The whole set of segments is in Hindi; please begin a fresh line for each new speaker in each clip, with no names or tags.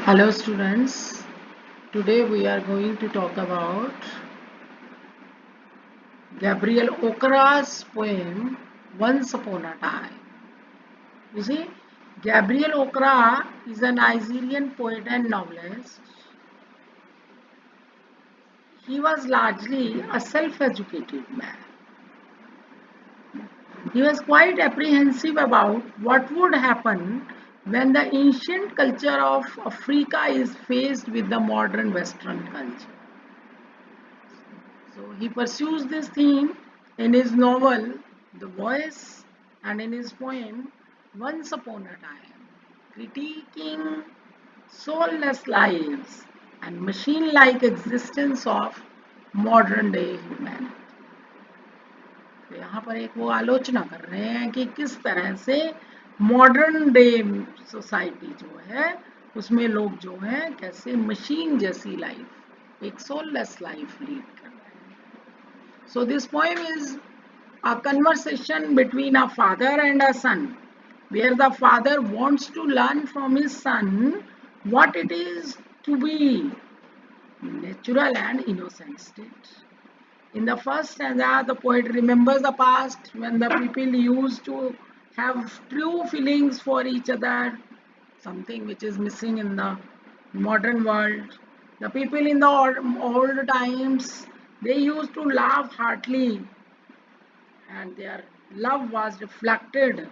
Hello students, today we are going to talk about Gabriel Okara's poem Once Upon a Time. You see, Gabriel Okara is a Nigerian poet and novelist. He was largely a self-educated man. He was quite apprehensive about what would happen when the ancient culture of Africa is faced with the modern Western culture. So he pursues this theme in his novel The Voice and in his poem Once Upon a Time, critiquing soulless lives and machine-like existence of modern day humanity. तो यहाँ पर एक वो आलोचना कर रहे हैं कि किस तरह से मॉडर्न डे सोसाइटी जो है उसमें लोग जो हैं कैसे मशीन जैसी लाइफ एक सोललेस लाइफ लीड कर रहे हैं. So this poem is a conversation between a father and a son, where the father wants to learn from his son what it is to be natural and innocent state. In the first stanza, the poet remembers the past when the people used to have true feelings for each other, something which is missing in the modern world. The people in the old times, they used to laugh heartily and their love was reflected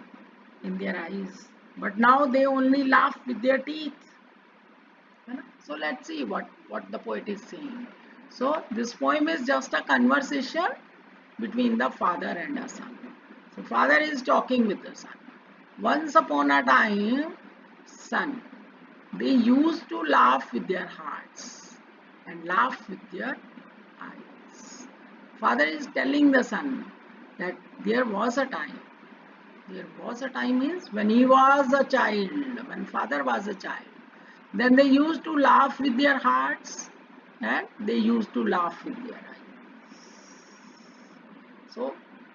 in their eyes. But now they only laugh with their teeth. So let's see what the poet is saying. So this poem is just a conversation between the father and a son. So father is talking with the son. Once upon a time, son, they used to laugh with their hearts and laugh with their eyes. Father is telling the son that there was a time. There was a time means when he was a child, when father was a child. Then they used to laugh with their hearts and they used to laugh with their eyes. So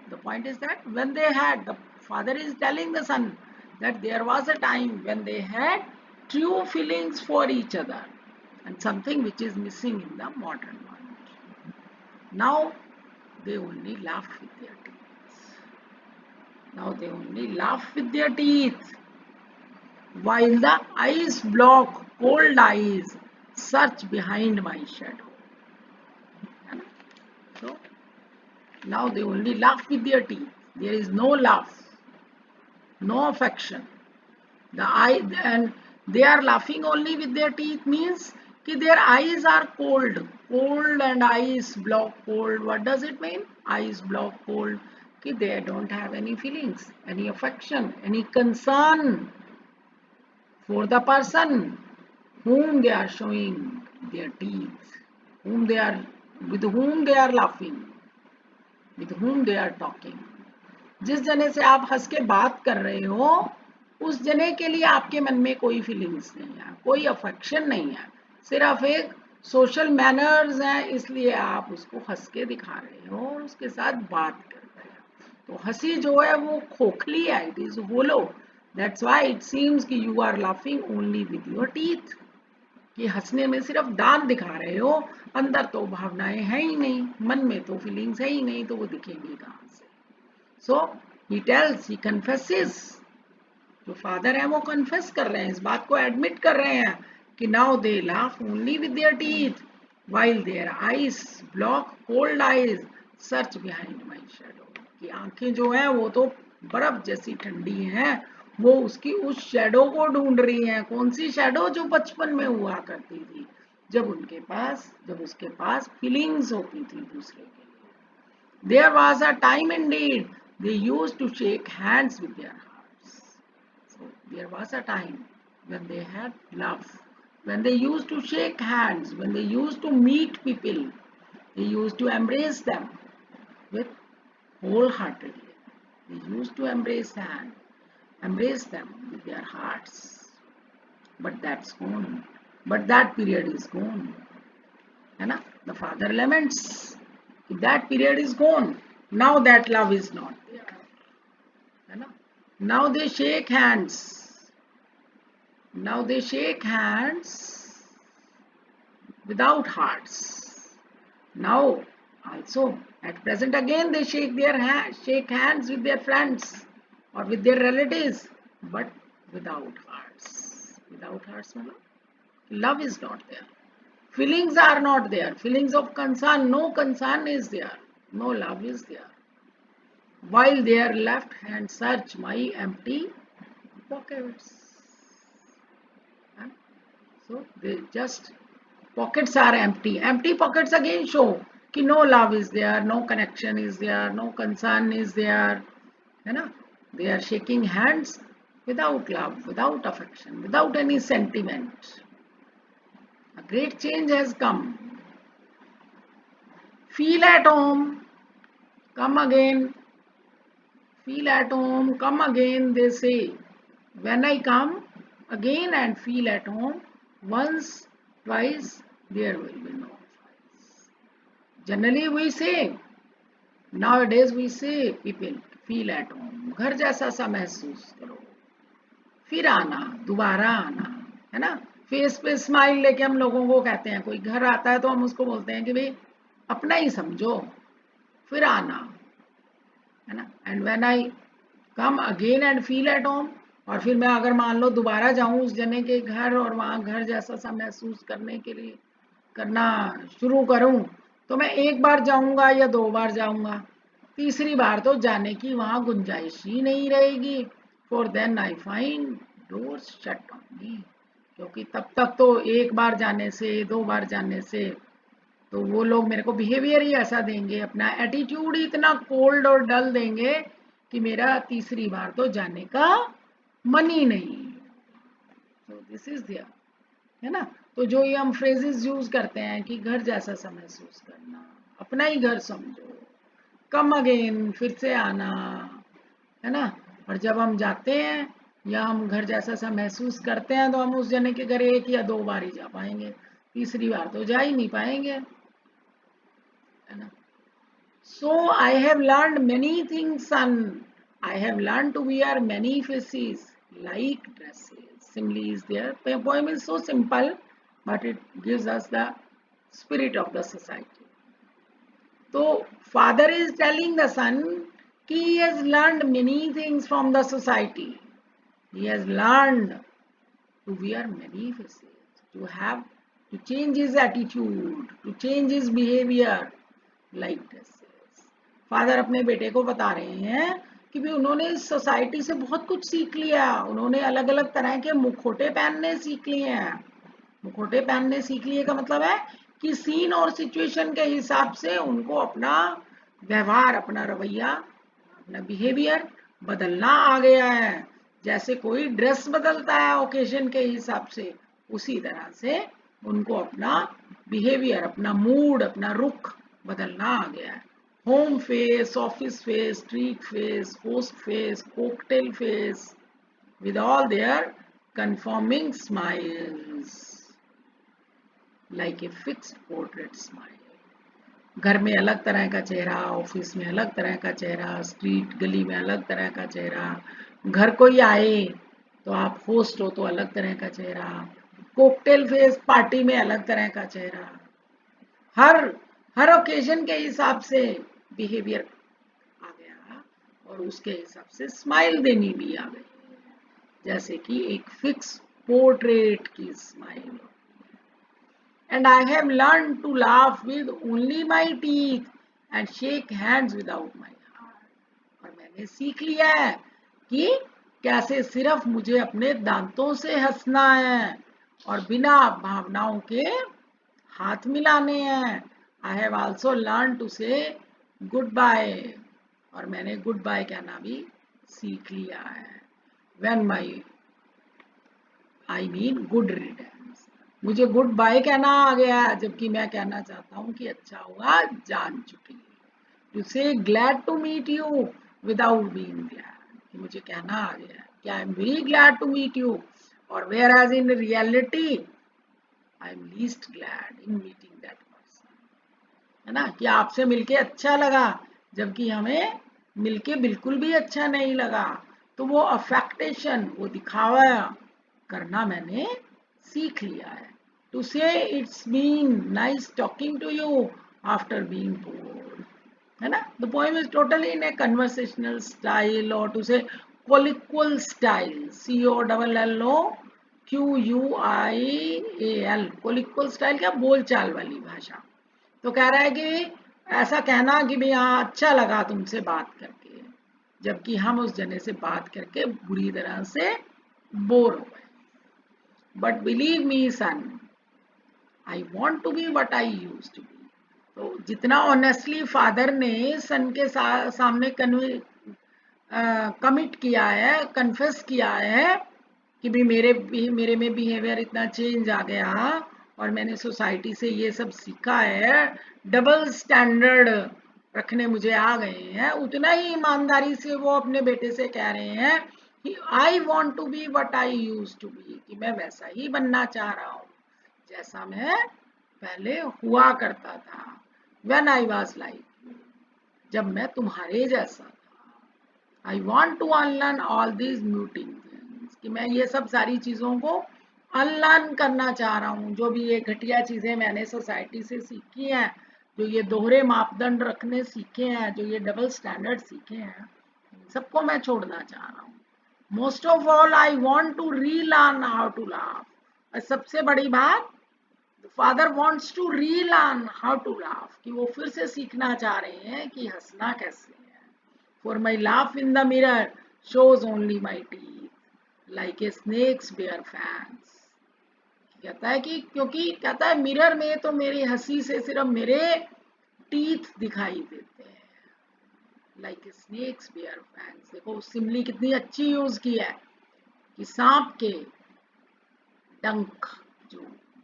the point is that when they had, the father is telling the son that there was a time when they had true feelings for each other and something which is missing in the modern world. Now they only laugh with their teeth. Now they only laugh with their teeth while the eyes block cold eyes search behind my shadow. So now they only laugh with their teeth. There is no laugh, no affection. The eye and they are laughing only with their teeth means that their eyes are cold. Cold and eyes block cold. What does it mean? Eyes block cold. That they don't have any feelings, any affection, any concern for the person whom they are showing their teeth, whom they are with whom they are laughing, with whom they are talking. जिस जने से आप हंस के बात कर रहे हो उस जने के लिए आपके मन में कोई फीलिंग्स नहीं है, कोई अफेक्शन नहीं है, सिर्फ एक सोशल मैनर्स हैं, इसलिए आप उसको हंस के दिखा रहे हो और उसके साथ बात कर रहे हो. तो हंसी जो है वो खोखली है, it is hollow. That's why it seems कि you are laughing only with your teeth. कि हंसने में सिर्फ दांत दिखा रहे हो, अंदर तो भावनाएं हैं ही नहीं, मन में तो फीलिंग्स है ही नहीं, तो वो दिखेंगी कहां से. सो ही टेल्स, ही कन्फेसेस. जो फादर है वो कन्फेस कर रहे हैं, इस बात को एडमिट कर रहे हैं कि now they laugh only with their teeth while their eyes block cold eyes search behind my shadow. कि आंखें जो हैं वो तो बर्फ जैसी ठंडी हैं, वो उसकी उस शैडो को ढूंढ रही हैं. कौन सी शैडो? जो बचपन में हुआ करती थी, जब उसके पास फीलिंग्स होती थी दूसरे के लिए. There was a time indeed they used to shake hands with their hearts. So there was a time when they had love, when they used to shake hands, when they used to meet people, they used to embrace them with wholeheartedly. They used to embrace them with their hearts. But that's gone. But that period is gone. है ना? The father laments. That period is gone. Now that love is not there. है ना? Now they shake hands Now they shake hands without hearts. Now also at present again they shake hands with their friends or with their relatives, but without hearts. Without hearts means love is not there. Feelings are not there. Feelings of concern, no concern is there. No love is there. While their left hand search my empty pockets. So they just pockets are empty. Empty pockets again show कि no love is there, no connection is there, no concern is there. है ना? They are shaking hands without love, without affection, without any sentiment. A great change has come. Feel at home, come again. Feel at home, come again, they say. When I come again and feel at home, once, twice, there will be no twice. Generally we say, nowadays we say, people feel at home. घर जैसा सा महसूस करो. फिर आना, दोबारा आना, है ना? फेस पे स्माइल लेके हम लोगों को कहते हैं, कोई घर आता है तो हम उसको बोलते हैं कि भाई अपना ही समझो, फिर आना, है ना? And when I come again and feel at home, और फिर मैं अगर मान लो दोबारा जाऊं उस जने के घर और वहां घर जैसा सा महसूस करने के लिए करना शुरू करूं, तो मैं एक बार जाऊंगा या दो बार जाऊंगा, तीसरी बार तो जाने की वहां गुंजाइश ही नहीं रहेगी. For then I find doors shut on me. क्योंकि तब तक तो एक बार जाने से, दो बार जाने से तो वो लोग मेरे को बिहेवियर ही ऐसा देंगे, अपना एटीट्यूड ही इतना कोल्ड और डल देंगे कि मेरा तीसरी बार तो जाने का मन ही नहीं. तो दिस इज दियर, है ना? तो जो ये हम फ्रेजेस यूज करते हैं कि घर जैसा सा महसूस करना, अपना ही घर समझो, कम अगेन फिर से आना, है ना? और जब हम जाते हैं या हम घर जैसा सा महसूस करते हैं तो हम उस जने के घर एक या दो बार ही जा पाएंगे, तीसरी बार तो जा ही नहीं पाएंगे, है ना? So I have learned many things, son. I have learned to wear many faces like dresses. Simile is there. The poem is so simple, but it gives us the spirit of the society. So father is telling the son कि he has learned many things from the society. He has learned to wear many faces, to change his attitude, to change his behavior like this. Father अपने बेटे को बता रहे हैं कि भी उन्होंने इस सोसाइटी से बहुत कुछ सीख लिया. उन्होंने अलग अलग तरह के मुखौटे पहनने सीख लिए हैं. मुखौटे पहनने सीख लिए का मतलब है कि सीन और सिचुएशन के हिसाब से उनको अपना व्यवहार, अपना रवैया, अपना बिहेवियर बदलना आ गया है. जैसे कोई ड्रेस बदलता है ओकेजन के हिसाब से, उसी तरह से उनको अपना बिहेवियर, अपना मूड, अपना रुख बदलना आ गया है. Home face, office face, street face, host face, cocktail face, with all their conforming smiles, like a fixed portrait smile. घर में अलग तरह का चेहरा, ऑफिस में अलग तरह का चेहरा, स्ट्रीट गली में अलग तरह का चेहरा, घर कोई आए तो आप होस्ट हो तो अलग तरह का चेहरा, कॉकटेल फेस पार्टी में अलग तरह का चेहरा, हर हर ओकेजन के हिसाब से बिहेवियर आ गया और उसके हिसाब से स्माइल देनी भी आ गई, जैसे कि एक फिक्स पोर्ट्रेट की smile. And I have learn to laugh with only my teeth and shake hands without my heart. और मैंने सीख लिया है कि कैसे सिर्फ मुझे अपने दांतों से हंसना है और बिना भावनाओं के हाथ मिलाने हैं. I have also learn to say goodbye, और मैंने गुड बाय कहना भी सीख लिया है. When my I mean good returns. मुझे गुड बाय कहना आ गया है, जबकि मैं कहना चाहता हूँ कि अच्छा हुआ जान चुकी. To say glad to meet you without being glad, कि मुझे कहना आ गया है कि I am very glad to meet you, और whereas in reality I am least glad in meeting that person. है ना? कि आपसे मिलके अच्छा लगा, जबकि हमें मिलके बिल्कुल भी अच्छा नहीं लगा. तो वो अफेक्टेशन, वो दिखावा करना मैंने सीख लिया है. To say it's been nice talking to you after being bored. है ना? The poem is totally in a conversational style, or to say colloquial style. COLLOQUIAL. colloquial style क्या? बोलचाल वाली भाषा. तो कह रहा है कि ऐसा कहना कि भाई हाँ अच्छा लगा तुमसे बात करके, जबकि हम उस जने से बात करके बुरी तरह से बोर हो गए. But believe me son, I want to be what I use to be. तो जितना ऑनेस्टली फादर ने सन के सामने कमिट किया है, कन्फेस किया है कि भी मेरे में बिहेवियर इतना चेंज आ गया और मैंने सोसाइटी से ये सब सीखा है, डबल स्टैंडर्ड रखने मुझे आ गए हैं, उतना ही ईमानदारी से वो अपने बेटे से कह रहे हैं कि I want to be what I use to be, कि मैं वैसा ही बनना चाह रहा हूँ जैसा मैं पहले हुआ करता था. When I was like you, जब मैं तुम्हारे जैसा था. I want to unlearn all these muting things, कि मैं ये सब सारी चीज़ों को अनलर्न करना चाह रहा हूँ. जो भी ये घटिया चीज़ें मैंने सोसाइटी से सीखी हैं, जो ये दोहरे मापदंड रखने सीखे हैं, जो ये डबल स्टैंडर्ड सीखे हैं, सबको मैं छोड़ना चाह रहा हूँ. Most of all I want to relearn how to laugh. और सबसे बड़ी बात, father wants to relearn how to laugh, कि वो फिर से सीखना चाह रहे हैं कि हंसना कैसे है. For my laugh in the mirror shows only my teeth like a snake's bare fangs. कहता है कि क्योंकि कहता है मिरर में तो मेरी हंसी से सिर्फ मेरे टीथ दिखाई देते हैं, like a snake's bare fangs. देखो सिमली कितनी अच्छी यूज की है कि सांप के डंक, जो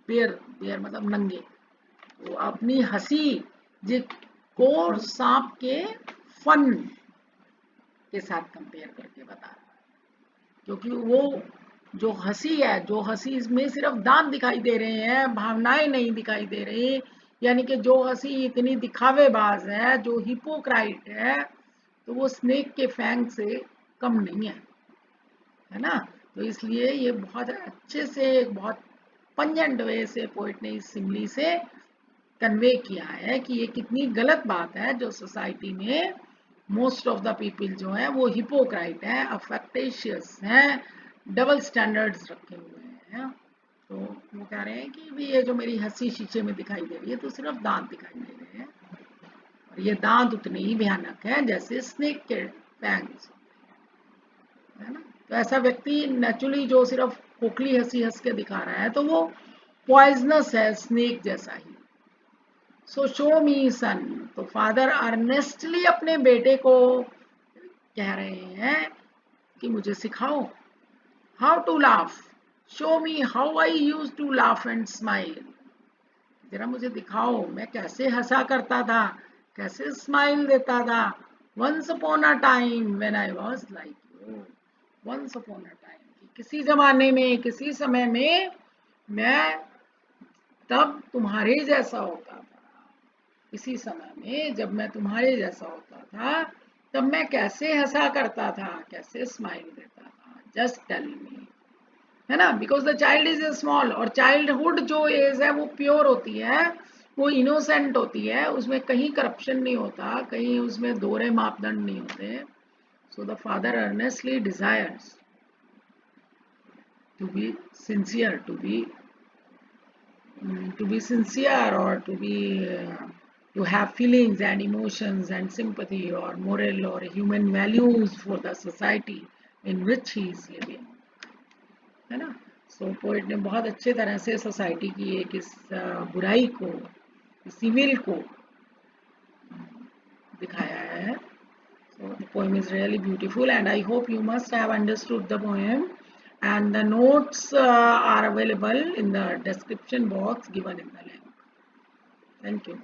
बेयर मतलब नंगे, वो अपनी हंसी को सांप के फन के साथ कंपेयर करके बता रहा है. क्योंकि वो जो हंसी है, जो हंसी में सिर्फ दांत दिखाई दे रहे हैं, भावनाएं नहीं दिखाई दे रही, यानी कि जो हंसी इतनी दिखावेबाज है, जो हिपोक्राइट है, तो वो स्नेक के फैंग से कम नहीं है ना. तो इसलिए ये बहुत अच्छे से, बहुत पंजेंट वे से पोइट ने इस सिमली से कन्वे किया है कि ये कितनी गलत बात है जो सोसाइटी में मोस्ट ऑफ द पीपल जो है वो हिपोक्राइट है, अफेक्टेशियस हैं, डबल स्टैंडर्ड्स रखे हुए हैं. तो वो कह रहे हैं कि भी ये जो मेरी हंसी शीशे में दिखाई दे रही है तो सिर्फ दांत दिखाई दे रहे हैं, और ये दांत उतने ही भयानक है जैसे स्नेक के फैंग्स, है ना. तो ऐसा व्यक्ति नेचुरली जो सिर्फ खोखली हंसी हंस के दिखा रहा है तो वो पॉइजनस है, स्नेक जैसा ही. सो शो मी सन. तो फादर अर्नेस्टली अपने बेटे को कह रहे हैं कि मुझे सिखाओ how to laugh. Show me how I use to laugh and smile. जरा मुझे दिखाओ मैं कैसे हंसा करता था, कैसे स्माइल देता था. Once upon a time when I was like you. Once upon a time, किसी जमाने में, किसी समय में मैं तब तुम्हारे जैसा होता था. इसी समय में जब मैं तुम्हारे जैसा होता था तब मैं कैसे हंसा करता था, कैसे स्माइल देता था. जस्ट टेल मी, है ना. Because the child is small, और चाइल्डहुड जो एज है वो प्योर होती है, वो इनोसेंट होती है, उसमें कहीं करप्शन नहीं होता, कहीं उसमें दोहरे मापदंड नहीं होते. So the father earnestly desires to be sincere, to be sincere, or to have feelings and emotions and sympathy or moral or human values for the society in which he is living, है ना. सो पोइट ने बहुत अच्छे तरह से सोसाइटी की एक इस बुराई को, इस इविल को दिखाया है. So the poem is really beautiful and I hope you must have understood the poem, and the notes are available in the description box given in the link. Thank you.